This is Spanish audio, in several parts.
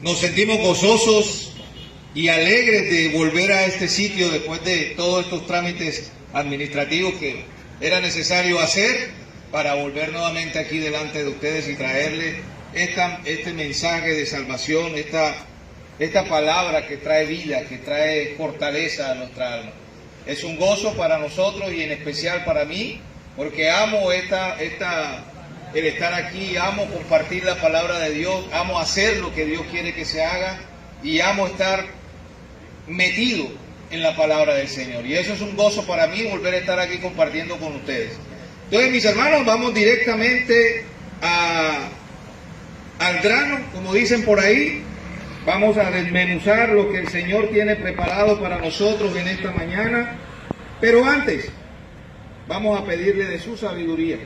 Nos sentimos gozosos y alegres de volver a este sitio después de todos estos trámites administrativos que era necesario hacer para volver nuevamente aquí delante de ustedes y traerles este mensaje de salvación, esta palabra que trae vida, que trae fortaleza a nuestra alma. Es un gozo para nosotros y en especial para mí, porque amo el estar aquí, amo compartir la palabra de Dios, amo hacer lo que Dios quiere que se haga y amo estar metido en la palabra del Señor. Y eso es un gozo para mí, volver a estar aquí compartiendo con ustedes. Entonces, mis hermanos, vamos directamente al grano, como dicen por ahí. Vamos a desmenuzar lo que el Señor tiene preparado para nosotros en esta mañana. Pero antes, vamos a pedirle de su sabiduría.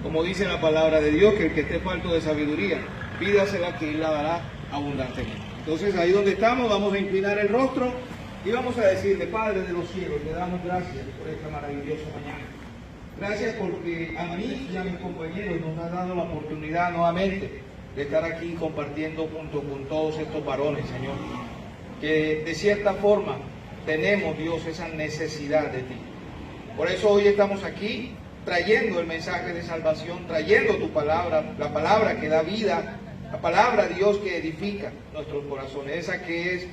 Como dice la palabra de Dios, que el que esté falto de sabiduría, pídasela que Él la dará abundantemente. Entonces, ahí donde estamos, vamos a inclinar el rostro y vamos a decirle: Padre de los cielos, te damos gracias por esta maravillosa mañana. Gracias porque a mí y a mis compañeros nos ha dado la oportunidad nuevamente de estar aquí compartiendo junto con todos estos varones, Señor, que de cierta forma tenemos, Dios, esa necesidad de ti. Por eso hoy estamos aquí trayendo el mensaje de salvación, trayendo tu palabra, la palabra que da vida, la palabra, Dios, que edifica nuestros corazones, esa que es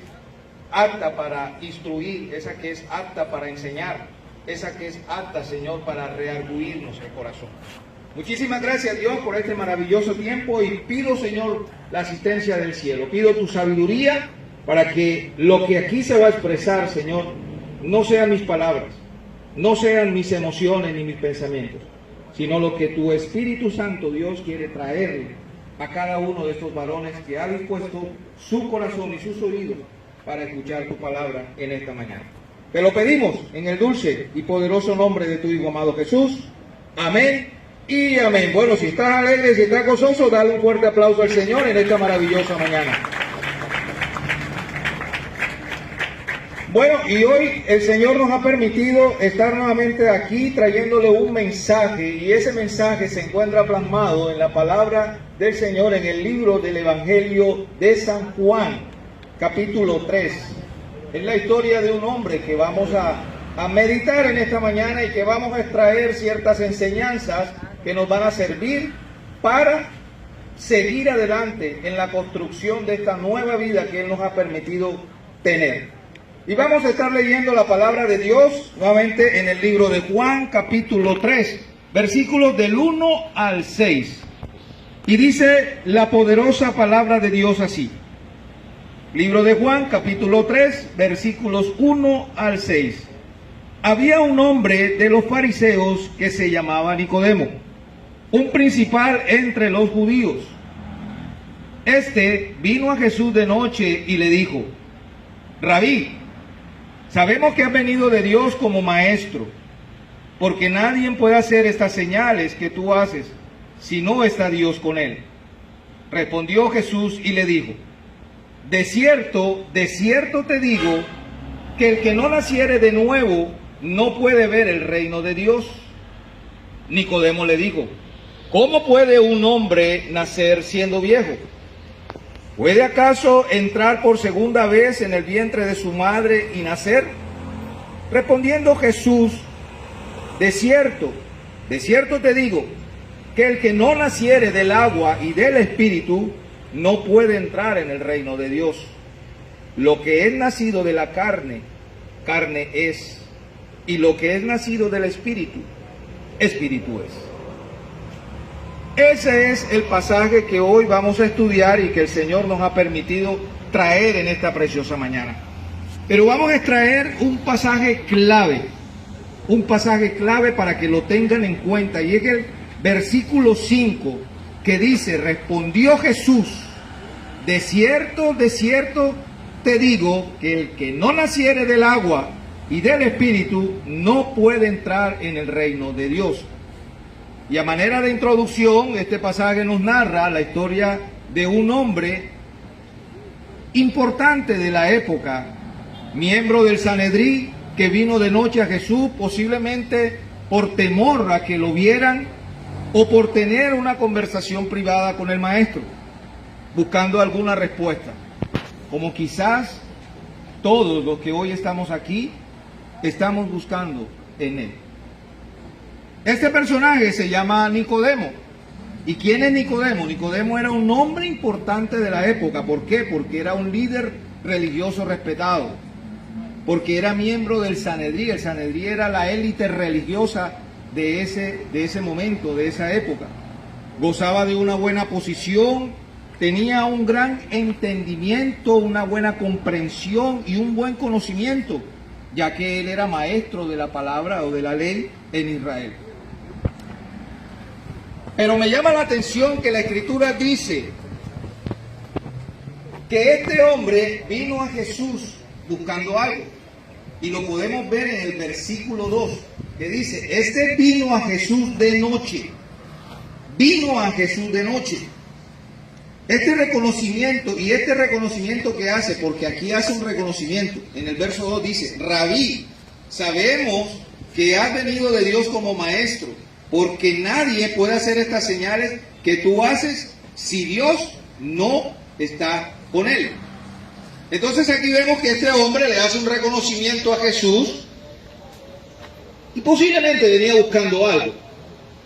apta para instruir, esa que es apta para enseñar, esa que es apta, Señor, para rearguirnos el corazón. Muchísimas gracias, Dios, por este maravilloso tiempo y pido, Señor, la asistencia del cielo. Pido tu sabiduría para que lo que aquí se va a expresar, Señor, no sean mis palabras, no sean mis emociones ni mis pensamientos, sino lo que tu Espíritu Santo, Dios, quiere traerle a cada uno de estos varones que ha dispuesto su corazón y sus oídos para escuchar tu palabra en esta mañana. Te lo pedimos en el dulce y poderoso nombre de tu Hijo amado Jesús. Amén y amén. Bueno, si estás alegre, si estás gozoso, dale un fuerte aplauso al Señor en esta maravillosa mañana. Bueno, y hoy el Señor nos ha permitido estar nuevamente aquí trayéndole un mensaje, y ese mensaje se encuentra plasmado en la palabra del Señor en el libro del Evangelio de San Juan, capítulo 3. Es la historia de un hombre que vamos a meditar en esta mañana y que vamos a extraer ciertas enseñanzas que nos van a servir para seguir adelante en la construcción de esta nueva vida que Él nos ha permitido tener. Y vamos a estar leyendo la palabra de Dios nuevamente en el libro de Juan, capítulo 3, versículos del 1 al 6. Y dice la poderosa palabra de Dios así. Libro de Juan, capítulo 3, versículos 1 al 6. Había un hombre de los fariseos que se llamaba Nicodemo, un principal entre los judíos. Este vino a Jesús de noche y le dijo: Rabí, sabemos que has venido de Dios como maestro, porque nadie puede hacer estas señales que tú haces si no está Dios con él. Respondió Jesús y le dijo: de cierto te digo, que el que no naciere de nuevo no puede ver el reino de Dios. Nicodemo le dijo: ¿cómo puede un hombre nacer siendo viejo? ¿Puede acaso entrar por segunda vez en el vientre de su madre y nacer? Respondiendo Jesús: de cierto te digo, que el que no naciere del agua y del Espíritu no puede entrar en el reino de Dios. Lo que es nacido de la carne, carne es, y lo que es nacido del Espíritu, Espíritu es. Ese es el pasaje que hoy vamos a estudiar y que el Señor nos ha permitido traer en esta preciosa mañana. Pero vamos a extraer un pasaje clave para que lo tengan en cuenta, y es el versículo 5, que dice: respondió Jesús: de cierto te digo, que el que no naciere del agua y del Espíritu no puede entrar en el reino de Dios. Y a manera de introducción, este pasaje nos narra la historia de un hombre importante de la época, miembro del Sanedrín, que vino de noche a Jesús, posiblemente por temor a que lo vieran o por tener una conversación privada con el maestro, buscando alguna respuesta. como quizás todos los que hoy estamos aquí estamos buscando en él. Este personaje se llama Nicodemo. ¿Y quién es Nicodemo? Nicodemo era un hombre importante de la época. ¿Por qué? Porque era un líder religioso respetado, porque era miembro del Sanedrín. El Sanedrín era la élite religiosa de ese momento, de esa época. Gozaba de una buena posición, tenía un gran entendimiento, una buena comprensión y un buen conocimiento, ya que él era maestro de la palabra o de la ley en Israel. Pero me llama la atención que la Escritura dice que este hombre vino a Jesús buscando algo. Y lo podemos ver en el versículo 2, que dice, este vino a Jesús de noche. Vino a Jesús de noche. Este reconocimiento que hace, porque aquí hace un reconocimiento, en el verso 2 dice, Rabí, sabemos que has venido de Dios como maestro, porque nadie puede hacer estas señales que tú haces si Dios no está con él. Entonces aquí vemos que este hombre le hace un reconocimiento a Jesús y posiblemente venía buscando algo.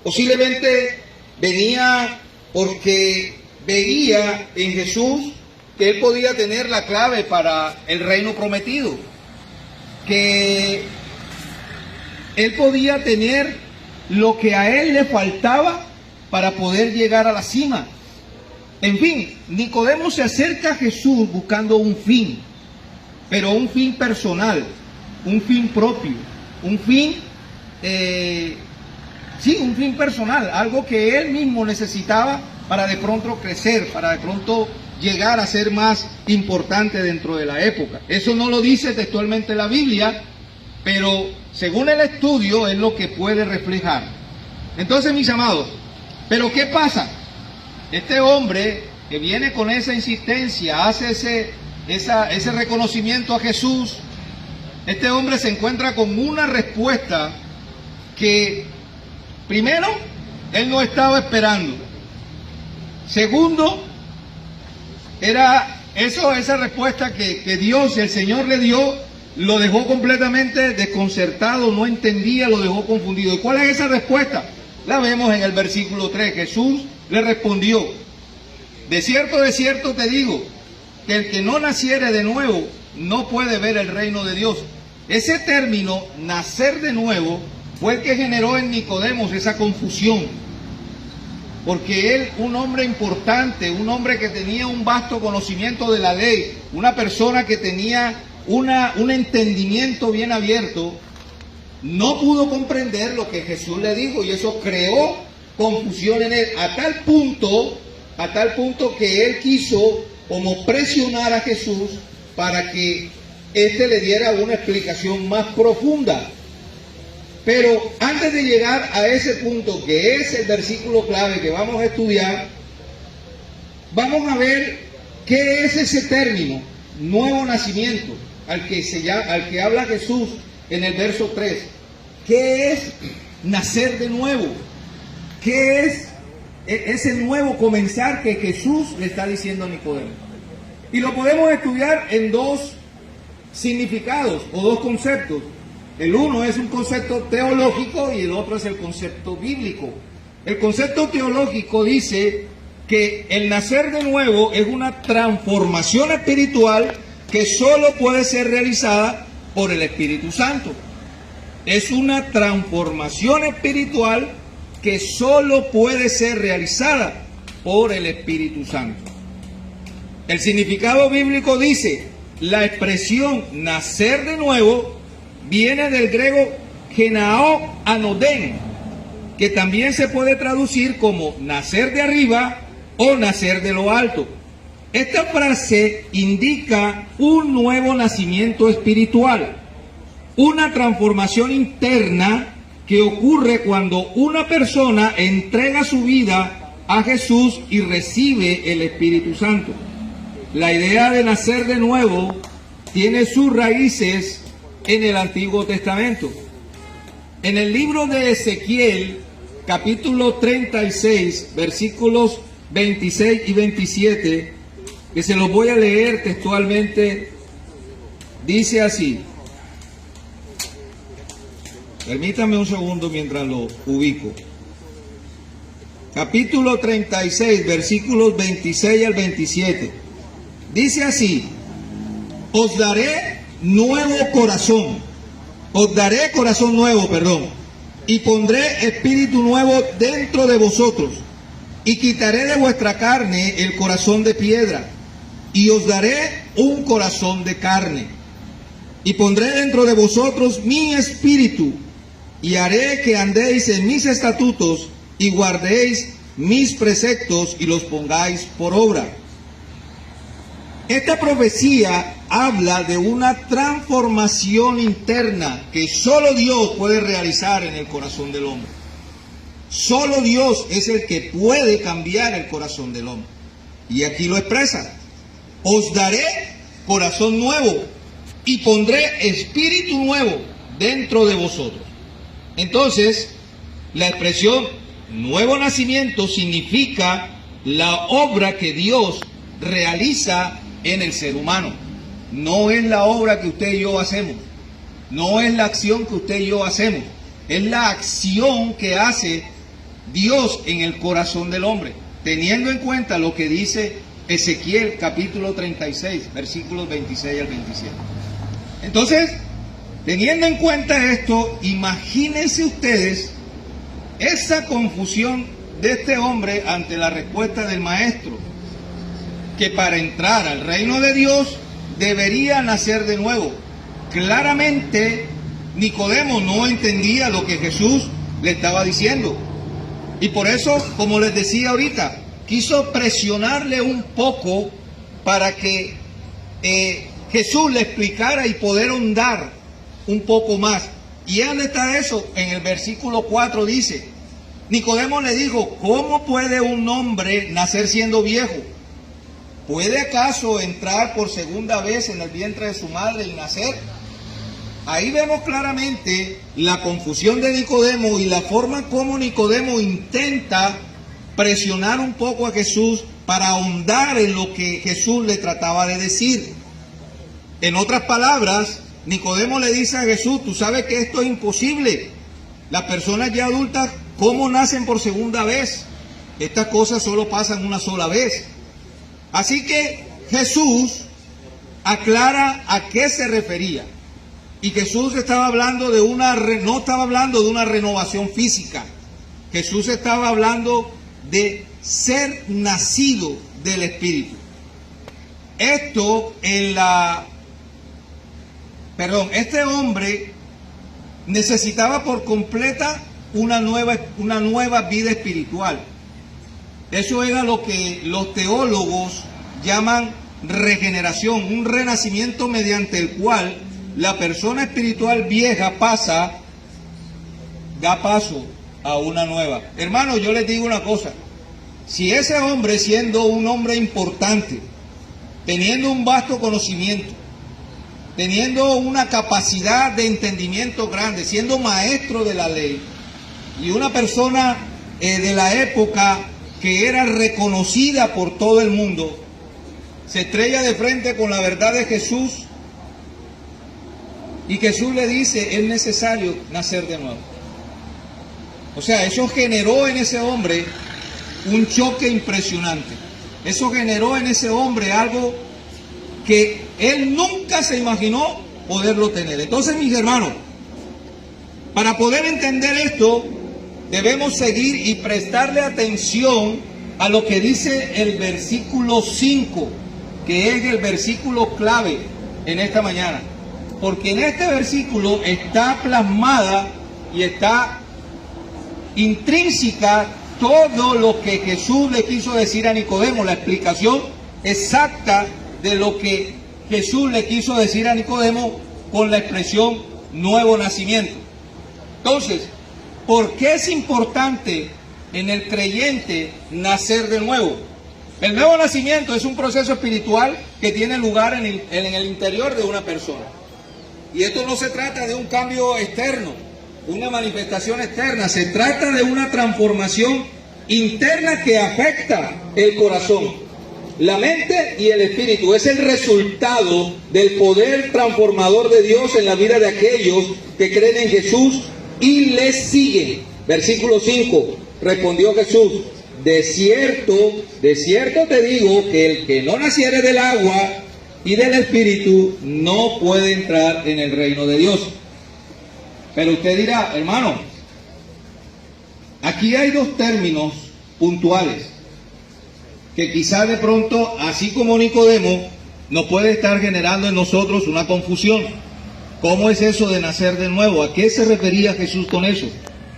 Posiblemente venía porque veía en Jesús que él podía tener la clave para el reino prometido, que él podía tener lo que a él le faltaba para poder llegar a la cima. En fin, Nicodemo se acerca a Jesús buscando un fin, pero un fin personal, un fin propio, un fin, un fin personal, algo que él mismo necesitaba para de pronto crecer, para de pronto llegar a ser más importante dentro de la época. Eso no lo dice textualmente la Biblia, pero según el estudio es lo que puede reflejar. Entonces, mis amados, ¿pero qué pasa? Este hombre que viene con esa insistencia, hace ese reconocimiento a Jesús, este hombre se encuentra con una respuesta que, primero, él no estaba esperando. Segundo, esa respuesta que Dios, el Señor le dio, lo dejó completamente desconcertado, no entendía, lo dejó confundido. ¿Y cuál es esa respuesta? La vemos en el versículo 3. Jesús le respondió, de cierto te digo, que el que no naciere de nuevo no puede ver el reino de Dios. Ese término, nacer de nuevo, fue el que generó en Nicodemo esa confusión. Porque él, un hombre importante, un hombre que tenía un vasto conocimiento de la ley, una persona que tenía un entendimiento bien abierto, no pudo comprender lo que Jesús le dijo, y eso creó confusión en él, a tal punto que él quiso como presionar a Jesús para que éste le diera una explicación más profunda. Pero antes de llegar a ese punto, que es el versículo clave que vamos a estudiar, vamos a ver qué es ese término, nuevo nacimiento, al que habla Jesús en el verso 3. ¿Qué es nacer de nuevo? ¿Qué es ese nuevo comenzar que Jesús le está diciendo a Nicodemo? Y lo podemos estudiar en dos significados o dos conceptos. El uno es un concepto teológico y el otro es el concepto bíblico. El concepto teológico dice que el nacer de nuevo es una transformación espiritual que solo puede ser realizada por el Espíritu Santo. Es una transformación espiritual que solo puede ser realizada por el Espíritu Santo. El significado bíblico dice, la expresión nacer de nuevo viene del griego genao anoden, que también se puede traducir como nacer de arriba o nacer de lo alto. Esta frase indica un nuevo nacimiento espiritual, una transformación interna que ocurre cuando una persona entrega su vida a Jesús y recibe el Espíritu Santo. La idea de nacer de nuevo tiene sus raíces en el Antiguo Testamento. En el libro de Ezequiel, capítulo 36, versículos 26 y 27, que se los voy a leer textualmente. Dice así. Permítanme un segundo mientras lo ubico. Capítulo 36, versículos 26 al 27. Dice así: os daré corazón nuevo, y pondré espíritu nuevo dentro de vosotros, y quitaré de vuestra carne el corazón de piedra, y os daré un corazón de carne, y pondré dentro de vosotros mi espíritu, y haré que andéis en mis estatutos, y guardéis mis preceptos, y los pongáis por obra. Esta profecía habla de una transformación interna que solo Dios puede realizar en el corazón del hombre. Solo Dios es el que puede cambiar el corazón del hombre. Y aquí lo expresa: os daré corazón nuevo y pondré espíritu nuevo dentro de vosotros. Entonces, la expresión nuevo nacimiento significa la obra que Dios realiza en el ser humano. No es la obra que usted y yo hacemos, no es la acción que usted y yo hacemos, es la acción que hace Dios en el corazón del hombre, teniendo en cuenta lo que dice Ezequiel capítulo 36, versículos 26 al 27. Entonces, teniendo en cuenta esto, imagínense ustedes esa confusión de este hombre ante la respuesta del maestro, que para entrar al reino de Dios debería nacer de nuevo. Claramente Nicodemo no entendía lo que Jesús le estaba diciendo, y por eso, como les decía ahorita, quiso presionarle un poco para que Jesús le explicara y poder ahondar un poco más. ¿Y dónde está eso? En el versículo 4 dice: Nicodemo le dijo: ¿cómo puede un hombre nacer siendo viejo? ¿Puede acaso entrar por segunda vez en el vientre de su madre y nacer? Ahí vemos claramente la confusión de Nicodemo y la forma como Nicodemo intenta presionar un poco a Jesús para ahondar en lo que Jesús le trataba de decir. En otras palabras, Nicodemo le dice a Jesús: tú sabes que esto es imposible. Las personas ya adultas, ¿cómo nacen por segunda vez? Estas cosas solo pasan una sola vez. Así que Jesús aclara a qué se refería. Y Jesús estaba hablando de no estaba hablando de una renovación física. Jesús estaba hablando de ser nacido del Espíritu. Este hombre necesitaba por completa una nueva vida espiritual. Eso era lo que los teólogos llaman regeneración, un renacimiento mediante el cual la persona espiritual vieja da paso a una nueva. Hermano, yo les digo una cosa: si ese hombre, siendo un hombre importante, teniendo un vasto conocimiento, teniendo una capacidad de entendimiento grande, siendo maestro de la ley, y una persona de la época que era reconocida por todo el mundo, se estrella de frente con la verdad de Jesús, y Jesús le dice: es necesario nacer de nuevo. O sea, eso generó en ese hombre un choque impresionante. Eso generó en ese hombre algo que él nunca se imaginó poderlo tener. Entonces, mis hermanos, para poder entender esto, debemos seguir y prestarle atención a lo que dice el versículo 5, que es el versículo clave en esta mañana. Porque en este versículo está plasmada y está intrínseca todo lo que Jesús le quiso decir a Nicodemo, la explicación exacta de lo que Jesús le quiso decir a Nicodemo con la expresión nuevo nacimiento. Entonces, ¿por qué es importante en el creyente nacer de nuevo? El nuevo nacimiento es un proceso espiritual que tiene lugar en el interior de una persona. Y esto no se trata de un cambio externo, una manifestación externa, se trata de una transformación interna que afecta el corazón. la mente y el espíritu. Es el resultado del poder transformador de Dios en la vida de aquellos que creen en Jesús y les siguen. Versículo 5, respondió Jesús: de cierto te digo que el que no naciere del agua y del espíritu no puede entrar en el reino de Dios. Pero usted dirá, hermano, aquí hay dos términos puntuales que quizá de pronto, así como Nicodemo, nos puede estar generando en nosotros una confusión. ¿Cómo es eso de nacer de nuevo? ¿A qué se refería Jesús con eso?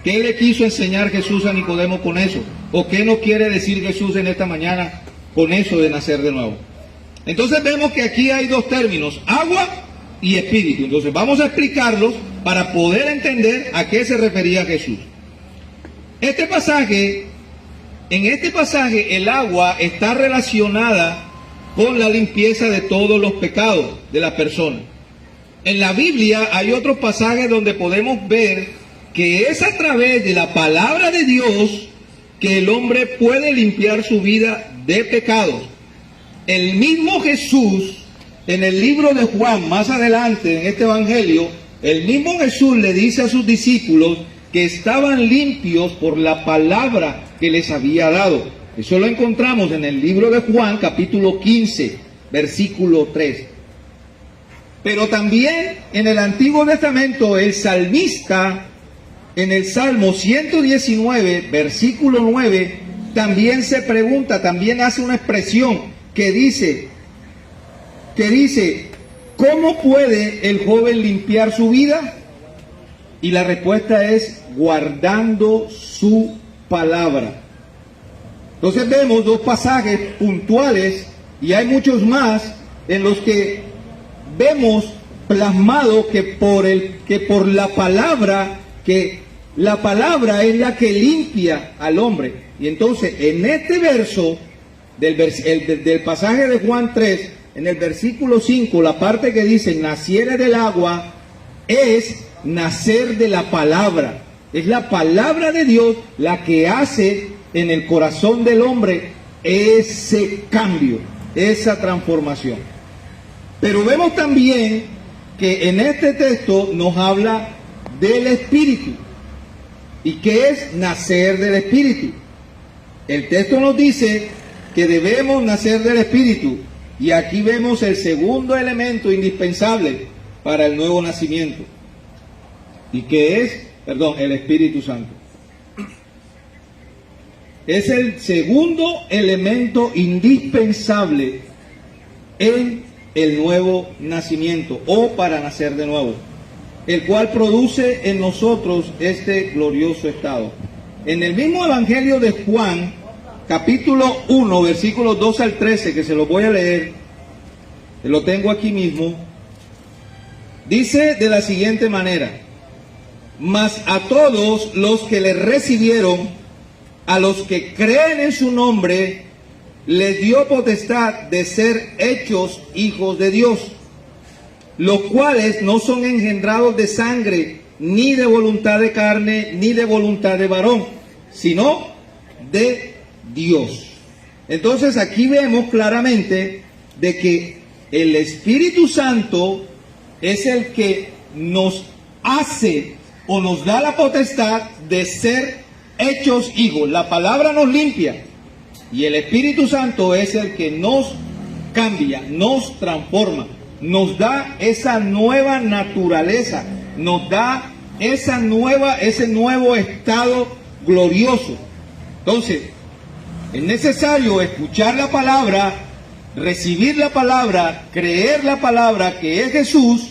¿Qué le quiso enseñar Jesús a Nicodemo con eso? ¿O qué nos quiere decir Jesús en esta mañana con eso de nacer de nuevo? Entonces vemos que aquí hay dos términos, agua y espíritu. Entonces vamos a explicarlos para poder entender a qué se refería Jesús. En este pasaje el agua está relacionada con la limpieza de todos los pecados de la persona. En la Biblia hay otros pasajes donde podemos ver que es a través de la palabra de Dios que el hombre puede limpiar su vida de pecados. El mismo Jesús, en el libro de Juan, más adelante en este evangelio, el mismo Jesús le dice a sus discípulos que estaban limpios por la palabra que les había dado. Eso lo encontramos en el libro de Juan, capítulo 15, versículo 3. Pero también en el Antiguo Testamento, el salmista, en el Salmo 119, versículo 9, también se pregunta, también hace una expresión que dice, ¿cómo puede el joven limpiar su vida? Y la respuesta es guardando su palabra. Entonces vemos dos pasajes puntuales, y hay muchos más en los que vemos plasmado que por la palabra, que la palabra es la que limpia al hombre. Y entonces en este verso del pasaje de Juan 3, en el versículo 5, la parte que dice naciere del agua, es nacer de la palabra. Es la palabra de Dios la que hace en el corazón del hombre ese cambio, esa transformación. Pero vemos también que en este texto nos habla del Espíritu. ¿Y qué es nacer del Espíritu? El texto nos dice que debemos nacer del Espíritu. Y aquí vemos el segundo elemento indispensable para el nuevo nacimiento. ¿Y qué es? El Espíritu Santo. Es el segundo elemento indispensable en el nuevo nacimiento o para nacer de nuevo, el cual produce en nosotros este glorioso estado. En el mismo Evangelio de Juan, capítulo 1, versículos 2 al 13, que se los voy a leer, lo tengo aquí mismo, dice de la siguiente manera: mas a todos los que le recibieron, a los que creen en su nombre, les dio potestad de ser hechos hijos de Dios, los cuales no son engendrados de sangre, ni de voluntad de carne, ni de voluntad de varón, sino de Dios. Entonces aquí vemos claramente de que el Espíritu Santo es el que nos hace o nos da la potestad de ser hechos hijos. La palabra nos limpia y el Espíritu Santo es el que nos cambia, nos transforma, nos da esa nueva naturaleza, nos da ese nuevo estado glorioso. Entonces, es necesario escuchar la palabra, recibir la palabra, creer la palabra que es Jesús,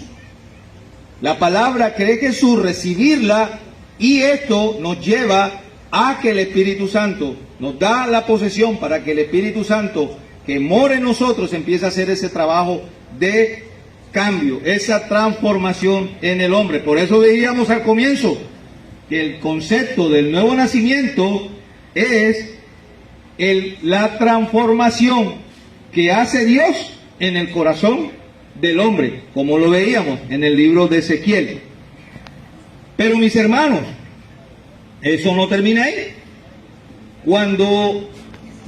la palabra que es Jesús, recibirla, y esto nos lleva a que el Espíritu Santo nos da la posesión para que el Espíritu Santo que mora en nosotros empiece a hacer ese trabajo de cambio, esa transformación en el hombre. Por eso veíamos al comienzo que el concepto del nuevo nacimiento es la transformación que hace Dios en el corazón del hombre, como lo veíamos en el libro de Ezequiel. Pero mis hermanos, eso no termina ahí. Cuando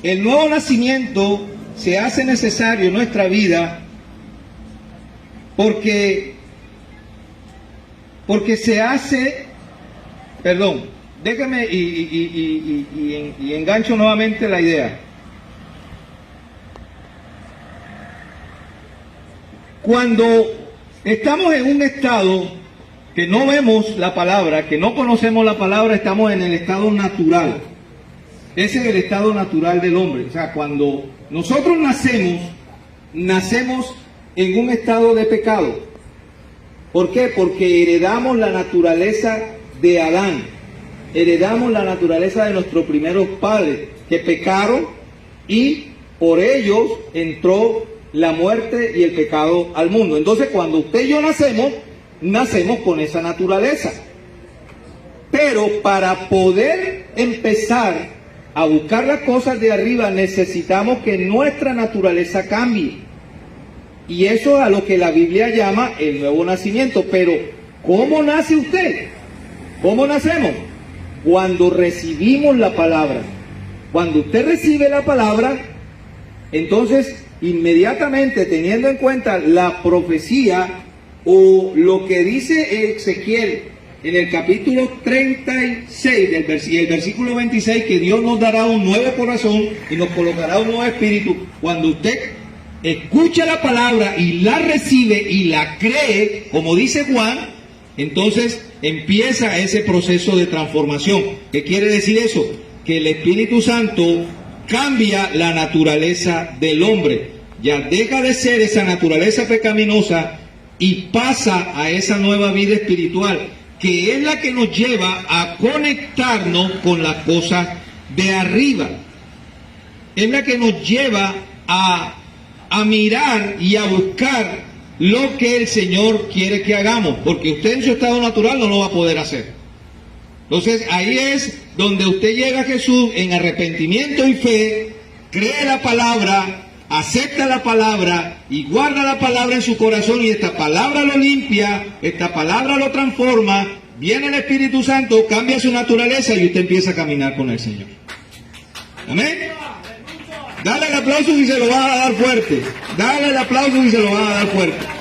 el nuevo nacimiento se hace necesario en nuestra vida porque se hace, perdón, déjame y engancho nuevamente la idea. Cuando estamos en un estado que no vemos la palabra, que no conocemos la palabra, estamos en el estado natural. Ese es el estado natural del hombre. O sea, cuando nosotros nacemos en un estado de pecado. ¿Por qué? Porque heredamos la naturaleza de Adán. Heredamos la naturaleza de nuestros primeros padres, que pecaron y por ellos entró la muerte y el pecado al mundo. Entonces, cuando usted y yo nacemos con esa naturaleza. Pero para poder empezar a buscar las cosas de arriba, necesitamos que nuestra naturaleza cambie. Y eso es a lo que la Biblia llama el nuevo nacimiento. Pero, ¿cómo nace usted? ¿Cómo nacemos? Cuando recibimos la palabra. Cuando usted recibe la palabra, entonces inmediatamente, teniendo en cuenta la profecía o lo que dice Ezequiel en el capítulo 36 del versículo 26, que Dios nos dará un nuevo corazón y nos colocará un nuevo espíritu. Cuando usted escucha la palabra y la recibe y la cree, como dice Juan, entonces empieza ese proceso de transformación. ¿Qué quiere decir eso? Que el Espíritu Santo cambia la naturaleza del hombre. Ya deja de ser esa naturaleza pecaminosa y pasa a esa nueva vida espiritual, que es la que nos lleva a conectarnos con las cosas de arriba. Es la que nos lleva a mirar y a buscar lo que el Señor quiere que hagamos, porque usted en su estado natural no lo va a poder hacer. Entonces ahí es donde usted llega a Jesús en arrepentimiento y fe, cree la palabra, acepta la palabra y guarda la palabra en su corazón, y esta palabra lo limpia, esta palabra lo transforma, viene el Espíritu Santo, cambia su naturaleza y usted empieza a caminar con el Señor. Amén. Dale el aplauso y se lo va a dar fuerte. Dale el aplauso y se lo va a dar fuerte.